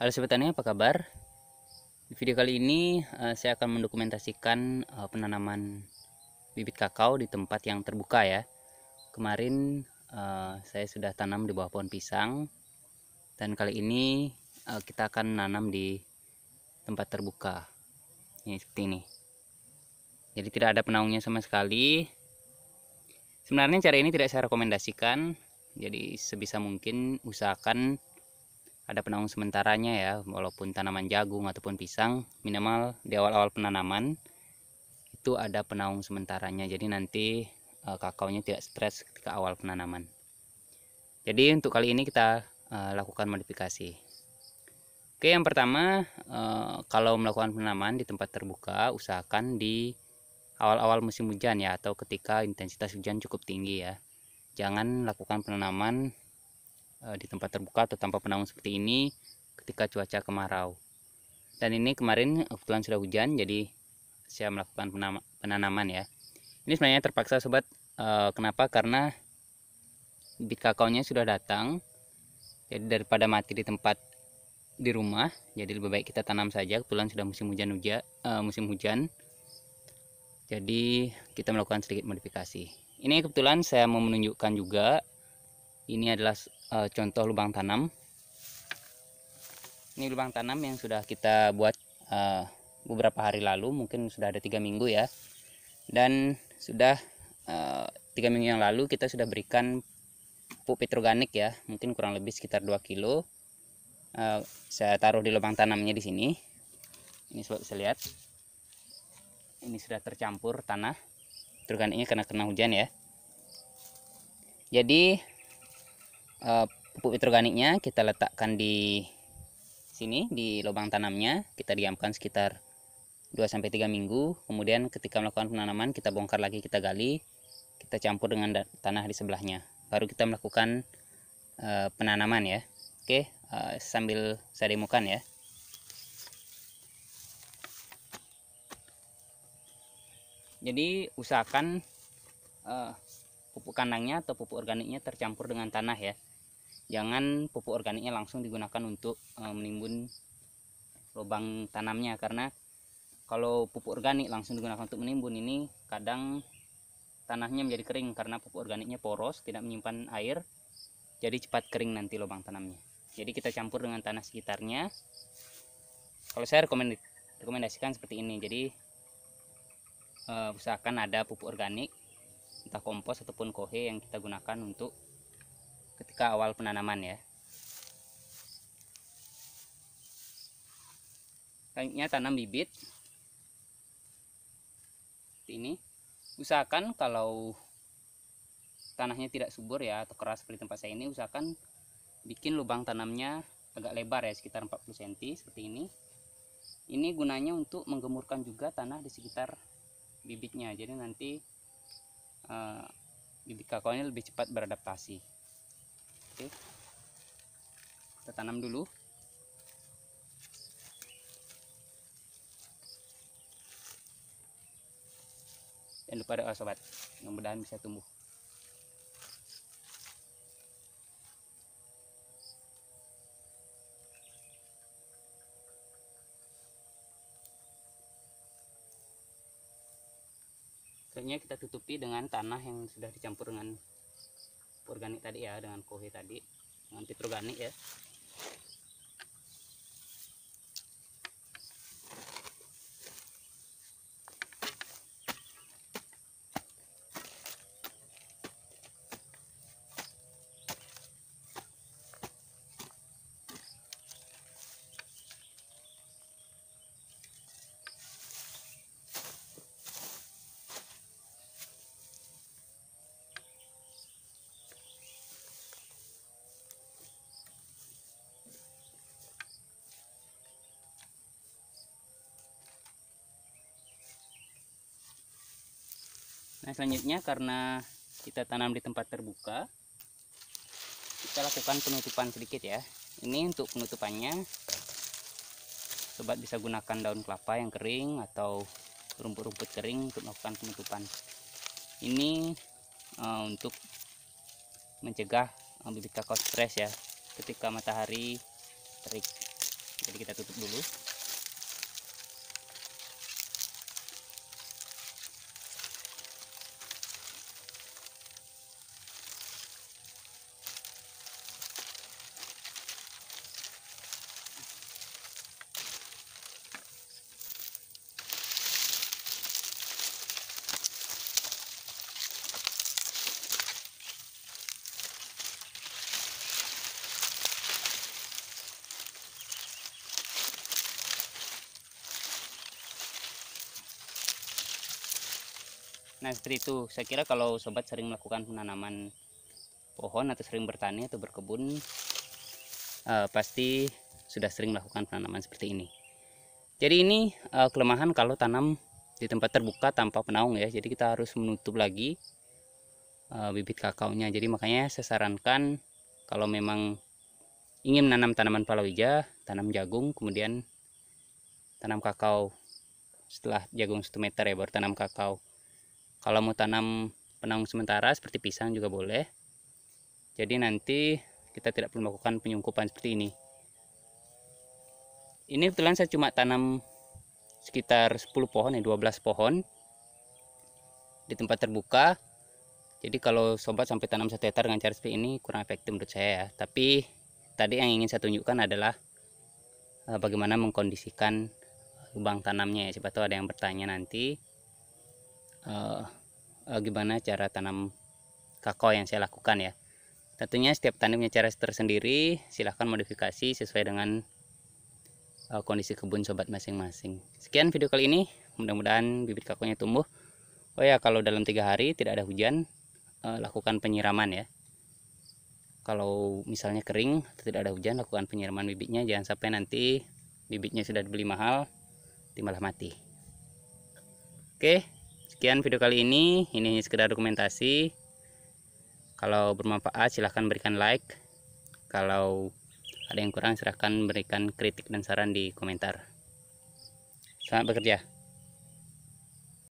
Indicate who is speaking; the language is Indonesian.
Speaker 1: Halo Sobat Tani, apa kabar? Di video kali ini saya akan mendokumentasikan penanaman bibit kakao di tempat yang terbuka ya. Kemarin saya sudah tanam di bawah pohon pisang, dan kali ini kita akan nanam di tempat terbuka. Ini seperti ini. Jadi tidak ada penaungnya sama sekali. Sebenarnya cara ini tidak saya rekomendasikan. Jadi sebisa mungkin usahakan ada penaung sementaranya ya, walaupun tanaman jagung ataupun pisang, minimal di awal-awal penanaman itu ada penaung sementaranya, jadi nanti kakaonya tidak stres ketika awal penanaman. Jadi untuk kali ini kita lakukan modifikasi. Oke, yang pertama, kalau melakukan penanaman di tempat terbuka, usahakan di awal-awal musim hujan ya, atau ketika intensitas hujan cukup tinggi ya. Jangan lakukan penanaman di tempat terbuka atau tanpa penaung seperti ini ketika cuaca kemarau. Dan ini kemarin kebetulan sudah hujan, jadi saya melakukan penanaman ya. Ini sebenarnya terpaksa sobat. Kenapa? Karena bibit kakaonya sudah datang. Jadi daripada mati di tempat di rumah, jadi lebih baik kita tanam saja. Kebetulan sudah musim hujan. Jadi kita melakukan sedikit modifikasi. Ini kebetulan saya mau menunjukkan juga. Ini adalah contoh lubang tanam. Ini lubang tanam yang sudah kita buat beberapa hari lalu, mungkin sudah ada 3 minggu ya. Dan sudah 3 minggu yang lalu kita sudah berikan pupuk petroganik ya, mungkin kurang lebih sekitar 2 kilo. Saya taruh di lubang tanamnya di sini. Ini sobat bisa lihat. Ini sudah tercampur tanah petroganiknya karena kena hujan ya. Jadi pupuk petroganiknya kita letakkan di sini di lubang tanamnya, kita diamkan sekitar 2-3 minggu. Kemudian ketika melakukan penanaman kita bongkar lagi, kita gali, kita campur dengan tanah di sebelahnya, baru kita melakukan penanaman ya. Oke, sambil saya demokan ya. Jadi usahakan pupuk kandangnya atau pupuk organiknya tercampur dengan tanah ya. Jangan pupuk organiknya langsung digunakan untuk menimbun lubang tanamnya, karena kalau pupuk organik langsung digunakan untuk menimbun, ini kadang tanahnya menjadi kering karena pupuk organiknya poros, tidak menyimpan air, jadi cepat kering nanti lubang tanamnya. Jadi kita campur dengan tanah sekitarnya. Kalau saya rekomendasikan seperti ini. Jadi usahakan ada pupuk organik, entah kompos ataupun kohe, yang kita gunakan untuk ketika awal penanaman ya. Selanjutnya tanam bibit seperti ini. Usahakan kalau tanahnya tidak subur ya, atau keras seperti tempat saya ini, usahakan bikin lubang tanamnya agak lebar ya, sekitar 40 cm seperti ini. Ini gunanya untuk menggemurkan juga tanah di sekitar bibitnya, jadi nanti bibit kakaonya lebih cepat beradaptasi. Oke, kita tanam dulu. Jangan lupa doa sobat, mudah-mudahan bisa tumbuh. Selanjutnya kita tutupi dengan tanah yang sudah dicampur dengan organik tadi ya, dengan kohe tadi, dengan petroganik ya. Nah selanjutnya, karena kita tanam di tempat terbuka, kita lakukan penutupan sedikit ya. Ini untuk penutupannya, sobat bisa gunakan daun kelapa yang kering atau rumput-rumput kering untuk melakukan penutupan. Ini untuk mencegah bibit kakao stres ya ketika matahari terik. Jadi kita tutup dulu. Nah, seperti itu. Saya kira kalau sobat sering melakukan penanaman pohon atau sering bertani atau berkebun, pasti sudah sering melakukan penanaman seperti ini. Jadi ini kelemahan kalau tanam di tempat terbuka tanpa penaung ya. Jadi kita harus menutup lagi bibit kakaonya. Jadi makanya saya sarankan kalau memang ingin menanam tanaman palawija, tanam jagung, kemudian tanam kakao. Setelah jagung 1 meter ya baru tanam kakao. Kalau mau tanam penaung sementara seperti pisang juga boleh. Jadi nanti kita tidak perlu melakukan penyungkupan seperti ini. Ini kebetulan saya cuma tanam sekitar 10 pohon ya, 12 pohon di tempat terbuka. Jadi kalau sobat sampai tanam 1 hektar dengan cara seperti ini kurang efektif menurut saya ya. Tapi tadi yang ingin saya tunjukkan adalah bagaimana mengkondisikan lubang tanamnya ya. Siapa tahu ada yang bertanya nanti gimana cara tanam kakao yang saya lakukan ya. Tentunya setiap petani punya cara tersendiri, silahkan modifikasi sesuai dengan kondisi kebun sobat masing-masing. Sekian video kali ini, mudah-mudahan bibit kakaonya tumbuh. Oh ya, kalau dalam 3 hari tidak ada hujan, lakukan penyiraman ya. Kalau misalnya kering atau tidak ada hujan, lakukan penyiraman bibitnya. Jangan sampai nanti bibitnya sudah dibeli mahal, malah mati. Oke, sekian video kali ini. Ini sekedar dokumentasi. Kalau bermanfaat silahkan berikan like. Kalau ada yang kurang silahkan berikan kritik dan saran di komentar. Selamat bekerja.